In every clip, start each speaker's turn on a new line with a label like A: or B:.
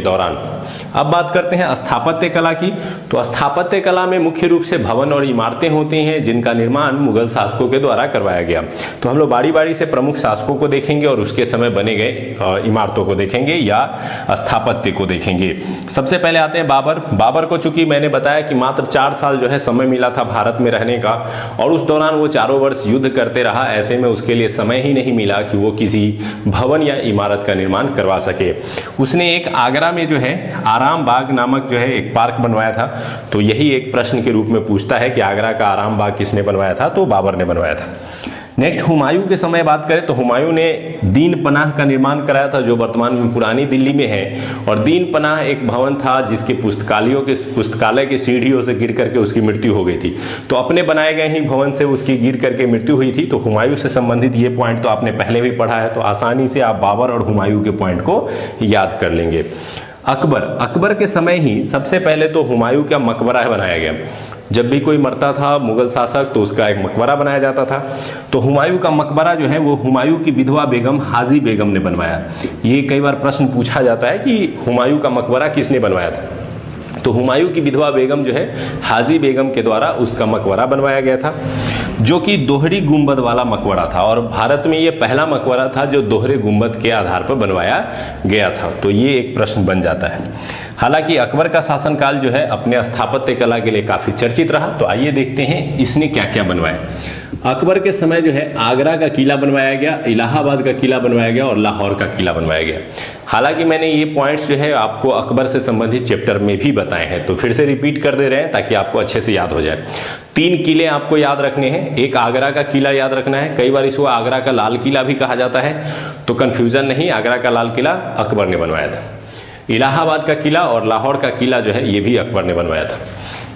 A: दौरान। अब बात करते हैं स्थापत्य कला की। तो स्थापत्य कला में मुख्य रूप से भवन और इमारतें होती हैं जिनका निर्माण मुगल शासकों के द्वारा करवाया गया। तो हम लोग बारी बारी से प्रमुख शासकों को देखेंगे और उसके समय बने गए इमारतों को देखेंगे या स्थापत्य को देखेंगे। सबसे पहले आते हैं बाबर। बाबर को चूंकि मैंने बताया कि मात्र 4 साल जो है समय मिला था भारत में रहने का, और उस दौरान वो चारों वर्ष युद्ध करते रहा, ऐसे में उसके लिए समय ही नहीं मिला कि वो किसी भवन या इमारत का निर्माण करवा सके। उसने एक आगरा में जो है आराम बाग नामक जो है एक पार्क बनवाया था। तो यही एक प्रश्न के रूप में पूछता है कि आगरा का आराम बाग किसने बनवाया था, तो बाबर ने बनवाया था। नेक्स्ट हुमायूं के समय बात करें तो हुमायूं ने दीन पनाह का निर्माण कराया था जो वर्तमान में पुरानी दिल्ली में है। और दीन पनाह एक भवन था जिसके पुस्तकालय की सीढ़ियों से गिर करके उसकी मृत्यु हो गई थी। तो अपने बनाए गए ही भवन से उसकी गिर करके मृत्यु हुई थी। तो हुमायूं से संबंधित ये पॉइंट तो आपने पहले भी पढ़ा है, तो आसानी से आप बाबर और हुमायूं के पॉइंट को याद कर लेंगे। अकबर के समय ही सबसे पहले तो हुमायूं का मकबरा बनाया गया। जब भी कोई मरता था मुगल शासक तो उसका एक मकबरा बनाया जाता था। तो हुमायूं का मकबरा जो है वो हुमायूं की विधवा बेगम हाजी बेगम ने बनवाया। ये कई बार प्रश्न पूछा जाता है कि हुमायूं का मकबरा किसने बनवाया था, तो हुमायूं की विधवा बेगम जो है हाजी बेगम के द्वारा उसका मकबरा बनवाया गया था, जो कि दोहरी गुंबद वाला मकबरा था। और भारत में ये पहला मकबरा था जो दोहरे गुंबद के आधार पर बनवाया गया था। तो ये एक प्रश्न बन जाता है। हालांकि अकबर का शासनकाल जो है अपने स्थापत्य कला के लिए काफ़ी चर्चित रहा। तो आइए देखते हैं इसने क्या क्या बनवाया। अकबर के समय जो है आगरा का किला बनवाया गया, इलाहाबाद का किला बनवाया गया और लाहौर का किला बनवाया गया। हालांकि मैंने ये पॉइंट्स जो है आपको अकबर से संबंधित चैप्टर में भी बताए हैं, तो फिर से रिपीट कर दे रहे हैं ताकि आपको अच्छे से याद हो जाए। 3 किले आपको याद रखने हैं। एक आगरा का किला याद रखना है, कई बार इसको आगरा का लाल किला भी कहा जाता है, तो कन्फ्यूजन नहीं, आगरा का लाल किला अकबर ने बनवाया था। इलाहाबाद का किला और लाहौर का किला जो है ये भी अकबर ने बनवाया था।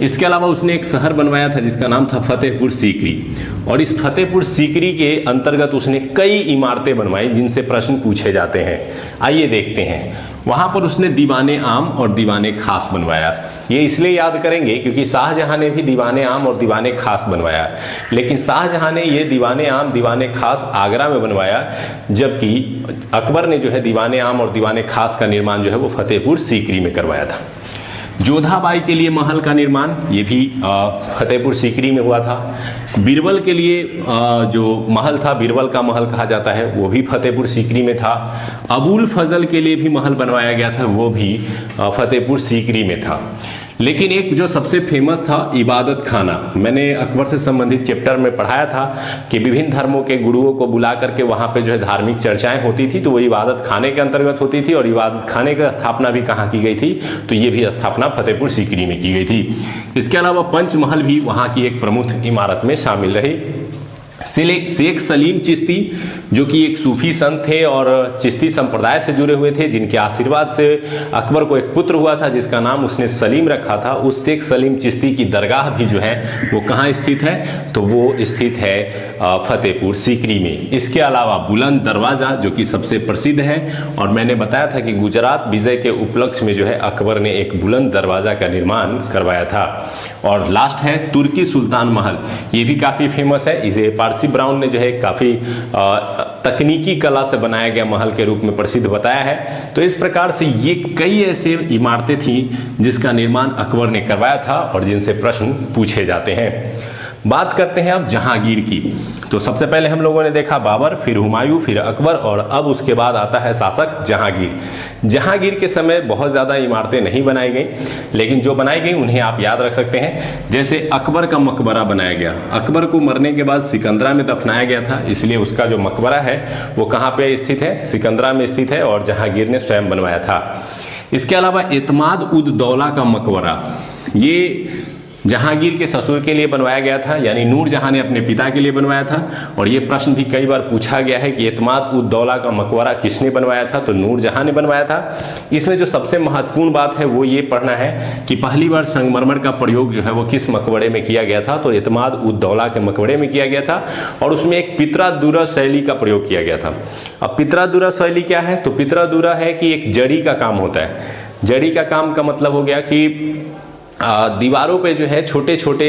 A: इसके अलावा उसने एक शहर बनवाया था जिसका नाम था फतेहपुर सीकरी, और इस फतेहपुर सीकरी के अंतर्गत उसने कई इमारतें बनवाई जिनसे प्रश्न पूछे जाते हैं। आइए देखते हैं। वहाँ पर उसने दीवाने आम और दीवाने खास बनवाया। ये इसलिए याद करेंगे क्योंकि शाहजहां ने भी दीवाने आम और दीवाने खास बनवाया, लेकिन शाहजहां ने ये दीवाने आम दीवाने खास आगरा में बनवाया, जबकि अकबर ने जो है दीवाने आम और दीवाने खास का निर्माण जो है वो फतेहपुर सीकरी में करवाया था। जोधाबाई के लिए महल का निर्माण ये भी फतेहपुर सीकरी में हुआ था। बीरबल के लिए जो महल था, बीरबल का महल कहा जाता है, वो भी फतेहपुर सीकरी में था। अबुल फजल के लिए भी महल बनवाया गया था, वो भी फतेहपुर सीकरी में था। लेकिन एक जो सबसे फेमस था इबादत खाना, मैंने अकबर से संबंधित चैप्टर में पढ़ाया था कि विभिन्न धर्मों के गुरुओं को बुला करके वहाँ पे जो है धार्मिक चर्चाएं होती थी, तो वो इबादत खाने के अंतर्गत होती थी। और इबादत खाने की स्थापना भी कहाँ की गई थी, तो ये भी स्थापना फतेहपुर सीकरी में की गई थी। इसके अलावा पंचमहल भी वहाँ की एक प्रमुख इमारत में शामिल रही। शेख सलीम चिश्ती जो कि एक सूफी संत थे और चिश्ती संप्रदाय से जुड़े हुए थे, जिनके आशीर्वाद से अकबर को एक पुत्र हुआ था जिसका नाम उसने सलीम रखा था। उस शेख सलीम चिश्ती की दरगाह भी जो है वो कहाँ स्थित है, तो वो स्थित है फतेहपुर सीकरी में। इसके अलावा बुलंद दरवाज़ा जो कि सबसे प्रसिद्ध है, और मैंने बताया था कि गुजरात विजय के उपलक्ष्य में जो है अकबर ने एक बुलंद दरवाज़ा का निर्माण करवाया था। और लास्ट है तुर्की सुल्तान महल, ये भी काफ़ी फेमस है। इसे पारसी ब्राउन ने जो है काफ़ी तकनीकी कला से बनाया गया महल के रूप में प्रसिद्ध बताया है। तो इस प्रकार से ये कई ऐसे इमारतें थी जिसका निर्माण अकबर ने करवाया था और जिनसे प्रश्न पूछे जाते हैं। बात करते हैं अब जहांगीर की। तो सबसे पहले हम लोगों ने देखा बाबर, फिर हुमायूं, फिर अकबर, और अब उसके बाद आता है शासक जहांगीर। जहांगीर के समय बहुत ज़्यादा इमारतें नहीं बनाई गई, लेकिन जो बनाई गई उन्हें आप याद रख सकते हैं। जैसे अकबर का मकबरा बनाया गया, अकबर को मरने के बाद सिकंदरा में दफनाया गया था, इसलिए उसका जो मकबरा है वो कहाँ पे स्थित है, सिकंदरा में स्थित है, और जहांगीर ने स्वयं बनवाया था। इसके अलावा एतमाद उद दौला का मकबरा, ये जहांगीर के ससुर के लिए बनवाया गया था, यानी नूरजहां ने अपने पिता के लिए बनवाया था। और ये प्रश्न भी कई बार पूछा गया है कि एतमाद उद दौला का मकबरा किसने बनवाया था, तो नूरजहां ने बनवाया था। इसमें जो सबसे महत्वपूर्ण बात है वो ये पढ़ना है कि पहली बार संगमरमर का प्रयोग जो है वो किस मकबरे में किया गया था, तो एतमाद उद दौला के मकबरे में किया गया था, और उसमें एक पितरादुरा शैली का प्रयोग किया गया था। अब पितरादुरा शैली क्या है, तो पितरादुरा है कि एक जड़ी का काम होता है। जड़ी का काम का मतलब हो गया कि दीवारों पे जो है छोटे छोटे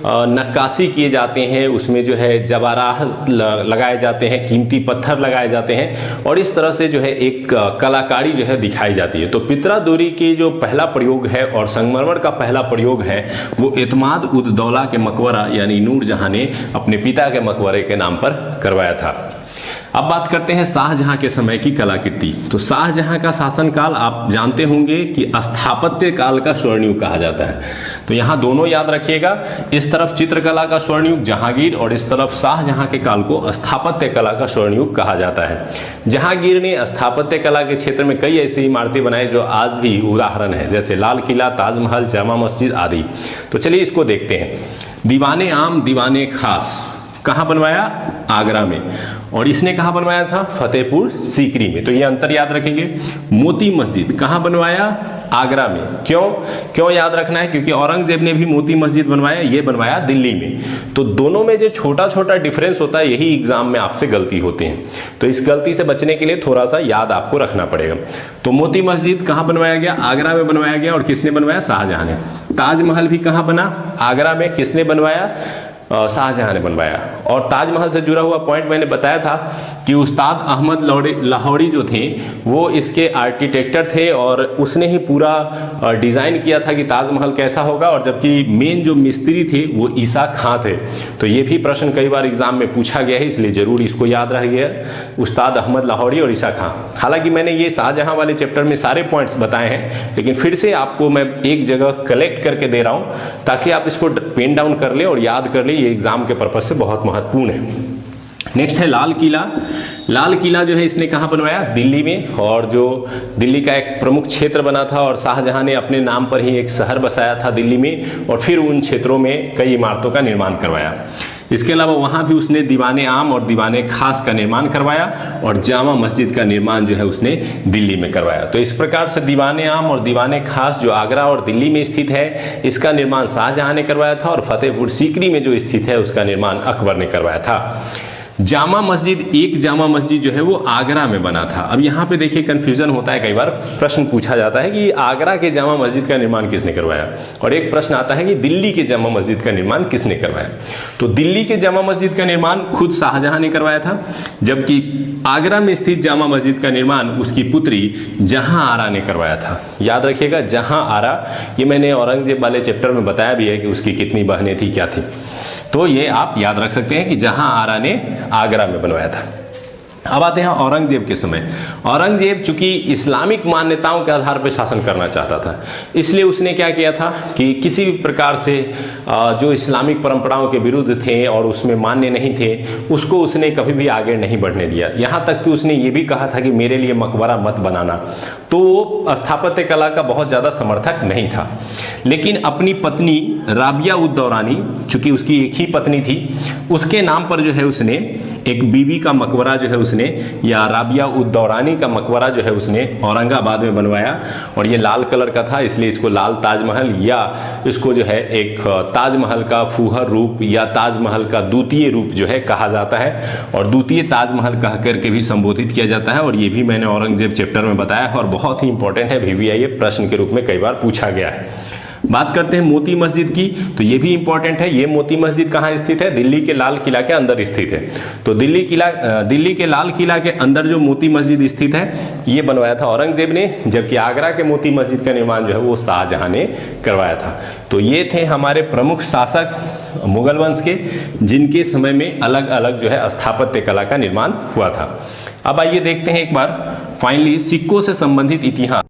A: नक्काशी किए जाते हैं, उसमें जो है जवारात लगाए जाते हैं, कीमती पत्थर लगाए जाते हैं और इस तरह से जो है एक कलाकारी जो है दिखाई जाती है। तो पितरादोरी की जो पहला प्रयोग है और संगमरमर का पहला प्रयोग है वो इत्माद उद दौला के मकबरा यानी नूरजहां ने अपने पिता के मकबरे के नाम पर करवाया था। अब बात करते हैं शाहजहां के समय की कलाकृति। तो शाहजहां का शासनकाल आप जानते होंगे कि स्थापत्य काल का स्वर्णयुग कहा जाता है। तो यहाँ दोनों याद रखिएगा, इस तरफ चित्रकला का स्वर्णयुग जहांगीर और इस तरफ शाहजहां के काल को स्थापत्य कला का स्वर्णयुग कहा जाता है। जहांगीर ने स्थापत्य कला के क्षेत्र में कई ऐसी इमारतें बनाई जो आज भी उदाहरण है, जैसे लाल किला, ताजमहल, जामा मस्जिद आदि। तो चलिए इसको देखते हैं। दीवाने आम दीवाने खास कहाँ बनवाया? आगरा में। और इसने कहाँ बनवाया था? फतेहपुर सीकरी में। तो ये अंतर याद रखेंगे। मोती मस्जिद कहाँ बनवाया? आगरा में। क्यों याद रखना है? क्योंकि औरंगजेब ने भी मोती मस्जिद बनवाया, ये बनवाया दिल्ली में। तो दोनों में जो छोटा छोटा डिफरेंस होता है यही एग्जाम में आपसे गलती होती है। तो इस गलती से बचने के लिए थोड़ा सा याद आपको रखना पड़ेगा। तो मोती मस्जिद कहाँ बनवाया गया? आगरा में बनवाया गया। और किसने बनवाया? शाहजहां ने। ताजमहल भी कहाँ बना? आगरा में। किसने बनवाया? शाहजहां ने बनवाया। और ताजमहल से जुड़ा हुआ पॉइंट मैंने बताया था कि उस्ताद अहमद लाहौरी जो थे वो इसके आर्किटेक्टर थे और उसने ही पूरा डिज़ाइन किया था कि ताजमहल कैसा होगा। और जबकि मेन जो मिस्त्री थे वो ईसा खां थे। तो ये भी प्रश्न कई बार एग्जाम में पूछा गया है, इसलिए ज़रूर इसको याद रह गया, उस्ताद अहमद लाहौरी और ईसा खां। हालांकि मैंने ये शाहजहां वाले चैप्टर में सारे पॉइंट्स बताए हैं, लेकिन फिर से आपको मैं एक जगह कलेक्ट करके दे रहा हूँ ताकि आप इसको पेन डाउन कर ले और याद कर ले। ये एग्जाम के पर्पज से बहुत महत्वपूर्ण है। नेक्स्ट है लाल किला। लाल किला जो है इसने कहाँ बनवाया? दिल्ली में। और जो दिल्ली का एक प्रमुख क्षेत्र बना था और शाहजहां ने अपने नाम पर ही एक शहर बसाया था दिल्ली में और फिर उन क्षेत्रों में कई इमारतों का निर्माण करवाया। इसके अलावा वहाँ भी उसने दीवाने आम और दीवाने खास का निर्माण करवाया और जामा मस्जिद का निर्माण जो है उसने दिल्ली में करवाया। तो इस प्रकार से दीवाने आम और दीवाने खास जो आगरा और दिल्ली में स्थित है इसका निर्माण शाहजहां ने करवाया था और फतेहपुर सीकरी में जो स्थित है उसका निर्माण अकबर ने करवाया था। जामा मस्जिद, एक जामा मस्जिद जो है वो आगरा में बना था। अब यहाँ पे देखिए कन्फ्यूजन होता है, कई बार प्रश्न पूछा जाता है कि आगरा के जामा मस्जिद का निर्माण किसने करवाया, और एक प्रश्न आता है कि दिल्ली के जामा मस्जिद का निर्माण किसने करवाया। तो दिल्ली के जामा मस्जिद का निर्माण खुद शाहजहां ने करवाया था, जबकि आगरा में स्थित जामा मस्जिद का निर्माण उसकी पुत्री जहां आरा ने करवाया था। याद रखिएगा जहां आरा, ये मैंने औरंगजेब वाले चैप्टर में बताया भी है कि उसकी कितनी बहनें थी, क्या थी। तो ये आप याद रख सकते हैं कि जहां आरा ने आगरा में बनवाया था। अब आते हैं औरंगजेब के समय। औरंगजेब चूंकि इस्लामिक मान्यताओं के आधार पर शासन करना चाहता था, इसलिए उसने क्या किया था कि किसी भी प्रकार से जो इस्लामिक परंपराओं के विरुद्ध थे और उसमें मान्य नहीं थे उसको उसने कभी भी आगे नहीं बढ़ने दिया। यहाँ तक कि उसने ये भी कहा था कि मेरे लिए मकबरा मत बनाना। तो वो स्थापत्य कला का बहुत ज़्यादा समर्थक नहीं था, लेकिन अपनी पत्नी राबिया उद दौरानी, चूँकि उसकी एक ही पत्नी थी, उसके नाम पर जो है उसने एक बीबी का मकबरा जो है उसने, या राबिया उद दौरानी का मकबरा जो है उसने औरंगाबाद में बनवाया। और ये लाल कलर का था, इसलिए इसको लाल ताजमहल या इसको जो है एक ताजमहल का फूहर रूप या ताजमहल का द्वितीय रूप जो है कहा जाता है, और द्वितीय ताजमहल कह करके भी संबोधित किया जाता है। और ये भी मैंने औरंगजेब चैप्टर में बताया है और बहुत ही इंपॉर्टेंट है, VVIA प्रश्न के रूप में कई बार पूछा गया है। बात करते हैं मोती मस्जिद की, तो ये भी इंपॉर्टेंट है। ये मोती मस्जिद कहाँ स्थित है? दिल्ली के लाल किला के अंदर स्थित है। तो दिल्ली के लाल किला के अंदर जो मोती मस्जिद स्थित है ये बनवाया था औरंगजेब ने, जबकि आगरा के मोती मस्जिद का निर्माण जो है वो शाहजहां ने करवाया था। तो ये थे हमारे प्रमुख शासक मुगल वंश के, जिनके समय में अलग अलग जो है स्थापत्य कला का निर्माण हुआ था। अब आइए देखते हैं एक बार फाइनली सिक्कों से संबंधित इतिहास।